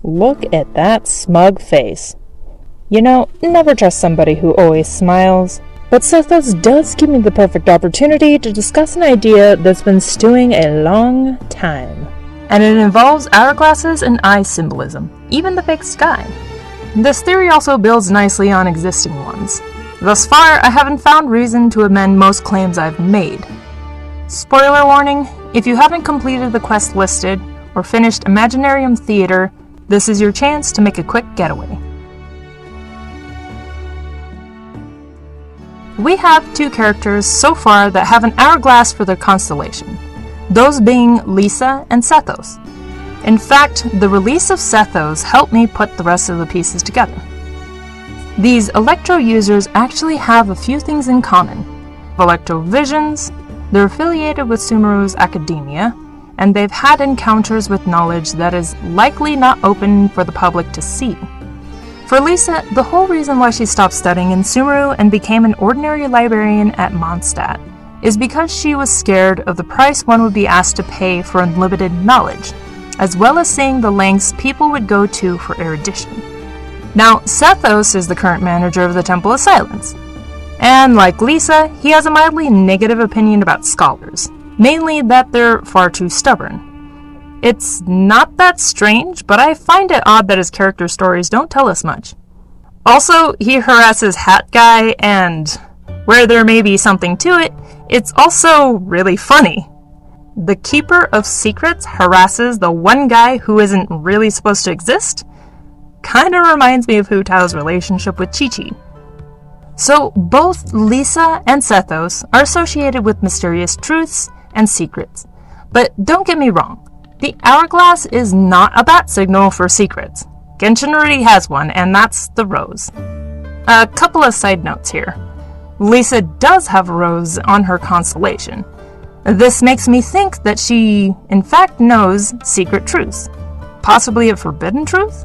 Look at that smug face. You know, never trust somebody who always smiles. But Sethos does give me the perfect opportunity to discuss an idea that's been stewing a long time. And it involves hourglasses and eye symbolism, even the fake sky. This theory also builds nicely on existing ones. Thus far, I haven't found reason to amend most claims I've made. Spoiler warning, if you haven't completed the quest listed, or finished Imaginarium Theater, this is your chance to make a quick getaway. We have two characters so far that have an hourglass for their constellation, those being Lisa and Sethos. In fact, the release of Sethos helped me put the rest of the pieces together. These Electro users actually have a few things in common. Electro visions, they're affiliated with Sumeru's academia, and they've had encounters with knowledge that is likely not open for the public to see. For Lisa, the whole reason why she stopped studying in Sumeru and became an ordinary librarian at Mondstadt is because she was scared of the price one would be asked to pay for unlimited knowledge, as well as seeing the lengths people would go to for erudition. Now, Sethos is the current manager of the Temple of Silence, and like Lisa, he has a mildly negative opinion about scholars, mainly that they're far too stubborn. It's not that strange, but I find it odd that his character stories don't tell us much. Also, he harasses Hat Guy, and where there may be something to it, it's also really funny. The Keeper of Secrets harasses the one guy who isn't really supposed to exist? Kinda reminds me of Hu Tao's relationship with Chi-Chi. So, both Lisa and Sethos are associated with mysterious truths and secrets. But don't get me wrong, the hourglass is not a bat signal for secrets. Genshin already has one, and that's the rose. A couple of side notes here. Lisa does have a rose on her constellation. This makes me think that she, in fact, knows secret truths. Possibly a forbidden truth?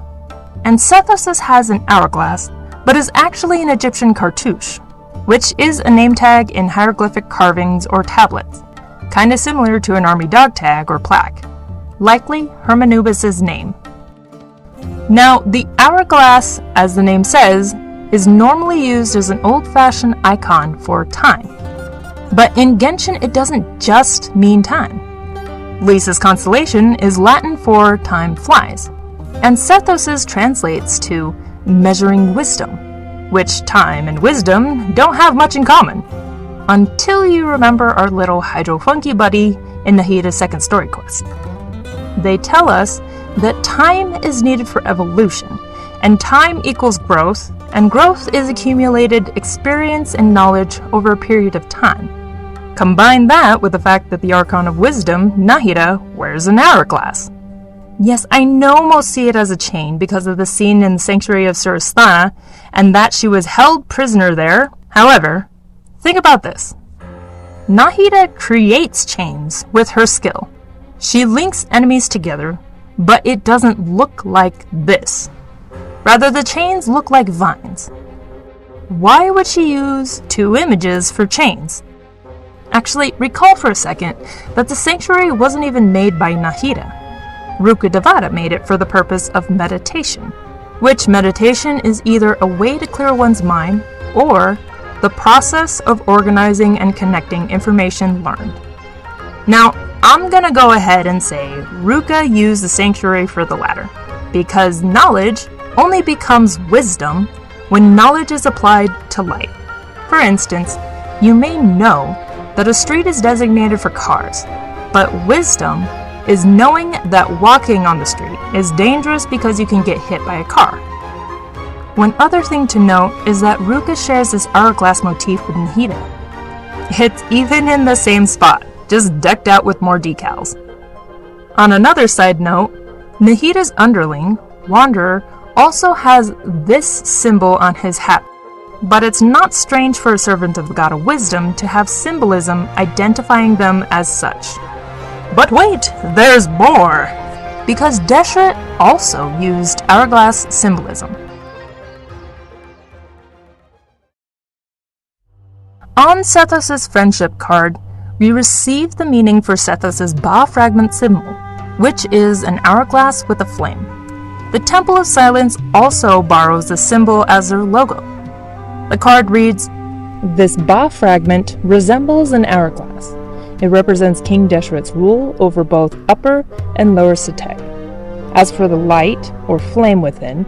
And Sethos has an hourglass, but is actually an Egyptian cartouche, which is a name tag in hieroglyphic carvings or tablets, kinda similar to an army dog tag or plaque. Likely Hermanubis' name. Now, the hourglass, as the name says, is normally used as an old-fashioned icon for time. But in Genshin, it doesn't just mean time. Lisa's constellation is Latin for time flies, and Sethos's translates to measuring wisdom, which time and wisdom don't have much in common, until you remember our little Hydro Funky buddy in Nahida's second story quest. They tell us that time is needed for evolution, and time equals growth, and growth is accumulated experience and knowledge over a period of time. Combine that with the fact that the Archon of Wisdom, Nahida, wears an hourglass. Yes, I know most see it as a chain because of the scene in the Sanctuary of Surasthana, and that she was held prisoner there. However, think about this. Nahida creates chains with her skill. She links enemies together, but it doesn't look like this. Rather, the chains look like vines. Why would she use two images for chains? Actually, recall for a second that the sanctuary wasn't even made by Nahida. Ruka Devata made it for the purpose of meditation, which meditation is either a way to clear one's mind or the process of organizing and connecting information learned. Now, I'm gonna go ahead and say Ruka used the sanctuary for the latter, because knowledge only becomes wisdom when knowledge is applied to light. For instance, you may know that a street is designated for cars, but wisdom is knowing that walking on the street is dangerous because you can get hit by a car. One other thing to note is that Ruka shares this hourglass motif with Nahida. It's even in the same spot, just decked out with more decals. On another side note, Nahida's underling, Wanderer, also has this symbol on his hat, but it's not strange for a servant of the God of Wisdom to have symbolism identifying them as such. But wait, there's more! Because Deshret also used hourglass symbolism. On Sethos' friendship card, we receive the meaning for Sethos' Ba fragment symbol, which is an hourglass with a flame. the Temple of Silence also borrows the symbol as their logo. The card reads, "This Ba fragment resembles an hourglass. It represents King Deshret's rule over both Upper and Lower Sutek. As for the light, or flame within,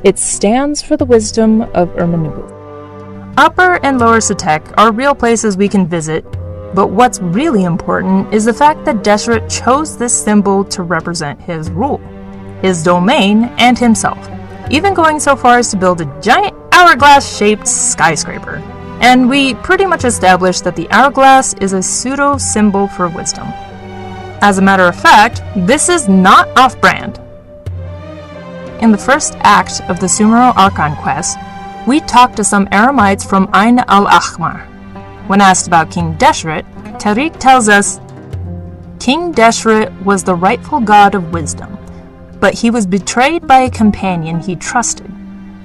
it stands for the wisdom of Ermenubul." Upper and Lower Sutek are real places we can visit, but what's really important is the fact that Deshret chose this symbol to represent his rule, his domain, and himself, even going so far as to build a giant hourglass-shaped skyscraper. And we pretty much established that the hourglass is a pseudo-symbol for wisdom. As a matter of fact, this is not off-brand. In the first act of the Sumeru Archon quest, we talked to some Aramites from Ain al-Ahmar. When asked about King Deshret, Tariq tells us, "King Deshret was the rightful god of wisdom, but he was betrayed by a companion he trusted.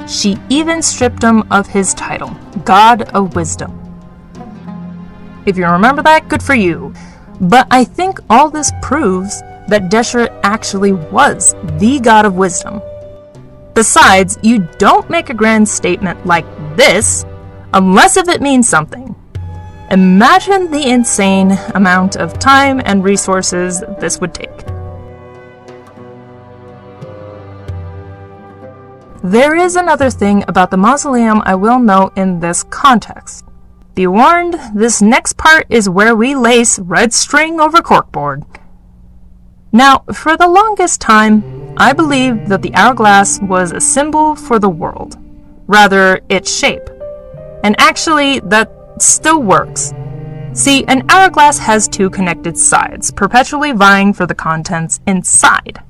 She even stripped him of his title, God of Wisdom." If you remember that, good for you. But I think all this proves that Deshret actually was the God of Wisdom. Besides, you don't make a grand statement like this unless if it means something. Imagine the insane amount of time and resources this would take. There is another thing about the mausoleum I will note in this context. Be warned, this next part is where we lace red string over corkboard. Now, for the longest time, I believed that the hourglass was a symbol for the world, rather its shape. And actually, that still works. See, an hourglass has two connected sides, perpetually vying for the contents inside.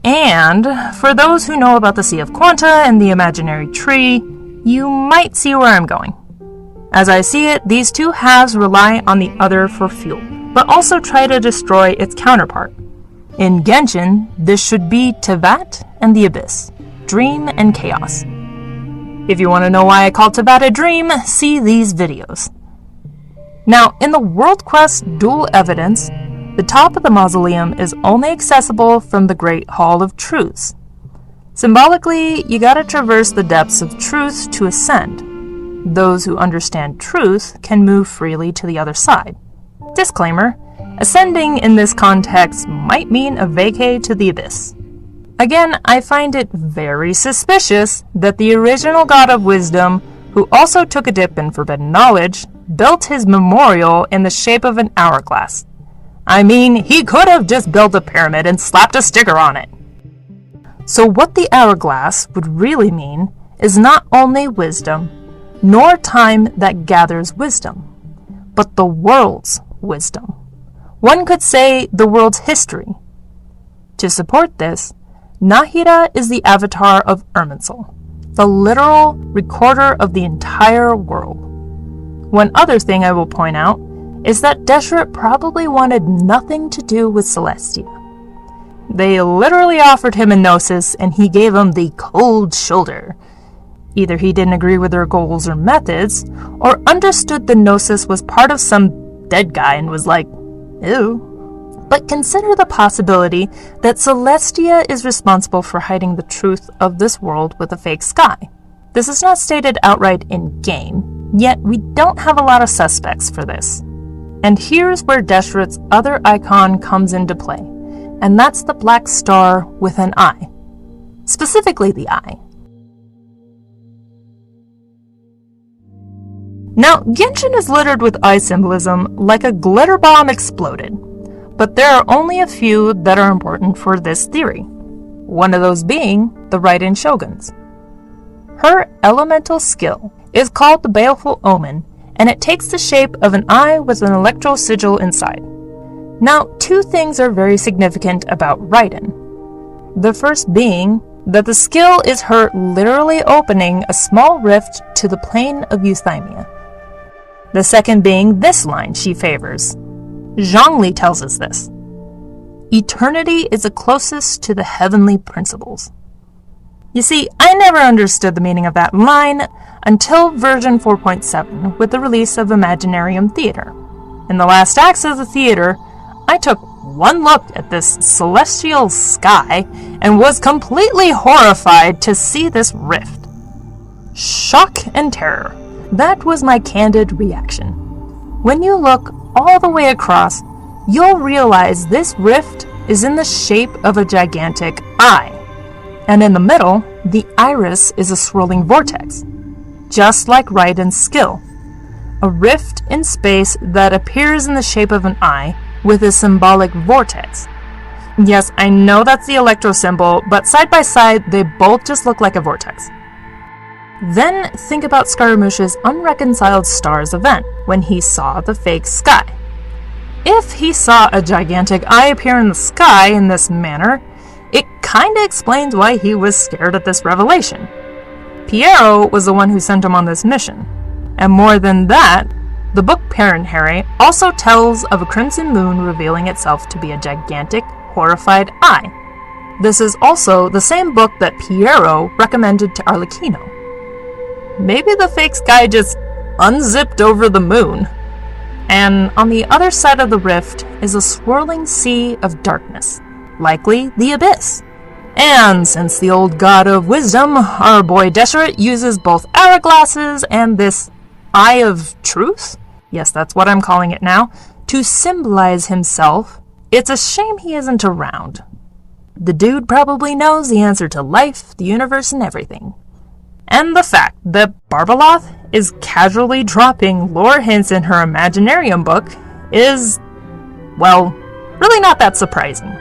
And for those who know about the Sea of Quanta and the imaginary tree, you might see where I'm going. As I see it, these two halves rely on the other for fuel, but also try to destroy its counterpart. In Genshin, this should be Tevat and the Abyss, Dream and Chaos. If you want to know why I call Tevat a dream, see these videos. Now, in the World Quest Dual Evidence, the top of the mausoleum is only accessible from the Great Hall of Truths. Symbolically, you gotta traverse the depths of truth to ascend. Those who understand truth can move freely to the other side. Disclaimer, ascending in this context might mean a vacay to the abyss. Again, I find it very suspicious that the original God of Wisdom, who also took a dip in forbidden knowledge, built his memorial in the shape of an hourglass. I mean, he could have just built a pyramid and slapped a sticker on it. So what the hourglass would really mean is not only wisdom, nor time that gathers wisdom, but the world's wisdom. One could say the world's history. To support this, Nahida is the avatar of Irminsul, the literal recorder of the entire world. One other thing I will point out is that Deshret probably wanted nothing to do with Celestia. They literally offered him a Gnosis and he gave them the cold shoulder. Either he didn't agree with their goals or methods, or understood the Gnosis was part of some dead guy and was like, ew. But consider the possibility that Celestia is responsible for hiding the truth of this world with a fake sky. This is not stated outright in-game, yet we don't have a lot of suspects for this. And here's where Deshret's other icon comes into play, and that's the black star with an eye. Specifically the eye. Now, Genshin is littered with eye symbolism like a glitter bomb exploded, but there are only a few that are important for this theory. One of those being the Raiden Shogun's. Her elemental skill is called the Baleful Omen, and it takes the shape of an eye with an electro sigil inside. Now, two things are very significant about Raiden. The first being that the skill is her literally opening a small rift to the plane of Euthymia. The second being this line she favors. Zhongli tells us this. Eternity is the closest to the heavenly principles. You see, I never understood the meaning of that line until version 4.7 with the release of Imaginarium Theater. In the last acts of the theater, I took one look at this celestial sky and was completely horrified to see this rift. Shock and terror. That was my candid reaction. When you look all the way across, you'll realize this rift is in the shape of a gigantic eye. And in the middle, the iris is a swirling vortex, just like Raiden's skill. A rift in space that appears in the shape of an eye with a symbolic vortex. Yes, I know that's the electro symbol, but side by side, they both just look like a vortex. Then think about Scaramouche's Unreconciled Stars event, when he saw the fake sky. If he saw a gigantic eye appear in the sky in this manner, it kinda explains why he was scared at this revelation. Piero was the one who sent him on this mission. And more than that, the book Parent Harry also tells of a crimson moon revealing itself to be a gigantic, horrified eye. This is also the same book that Piero recommended to Arlecchino. Maybe the fake sky just unzipped over the moon. And on the other side of the rift is a swirling sea of darkness, likely the abyss. And since the old god of wisdom, our boy Deshret, uses both hourglasses and this eye of truth, yes, that's what I'm calling it now, to symbolize himself, it's a shame he isn't around. The dude probably knows the answer to life, the universe, and everything. And the fact that Barbeloth is casually dropping lore hints in her Imaginarium book is, well, really not that surprising.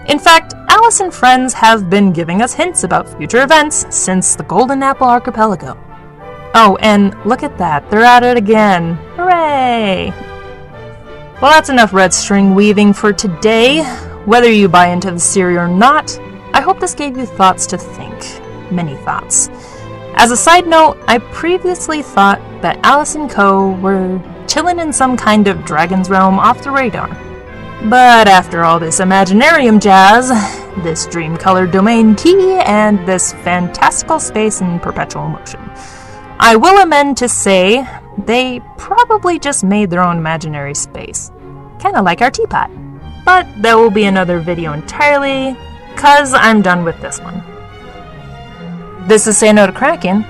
In fact, Alice and friends have been giving us hints about future events since the Golden Apple Archipelago. Oh, and look at that, they're at it again. Hooray! Well, that's enough red string weaving for today. Whether you buy into the theory or not, I hope this gave you thoughts to think. Many thoughts. As a side note, I previously thought that Alice and Co. were chilling in some kind of dragon's realm off the radar. But after all this Imaginarium jazz, this dream-colored domain key, and this fantastical space in perpetual motion, I will amend to say they probably just made their own imaginary space. Kinda like our teapot. But there will be another video entirely, 'cause I'm done with this one. This is Say No to Kraken.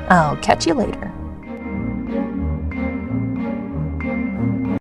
I'll catch you later.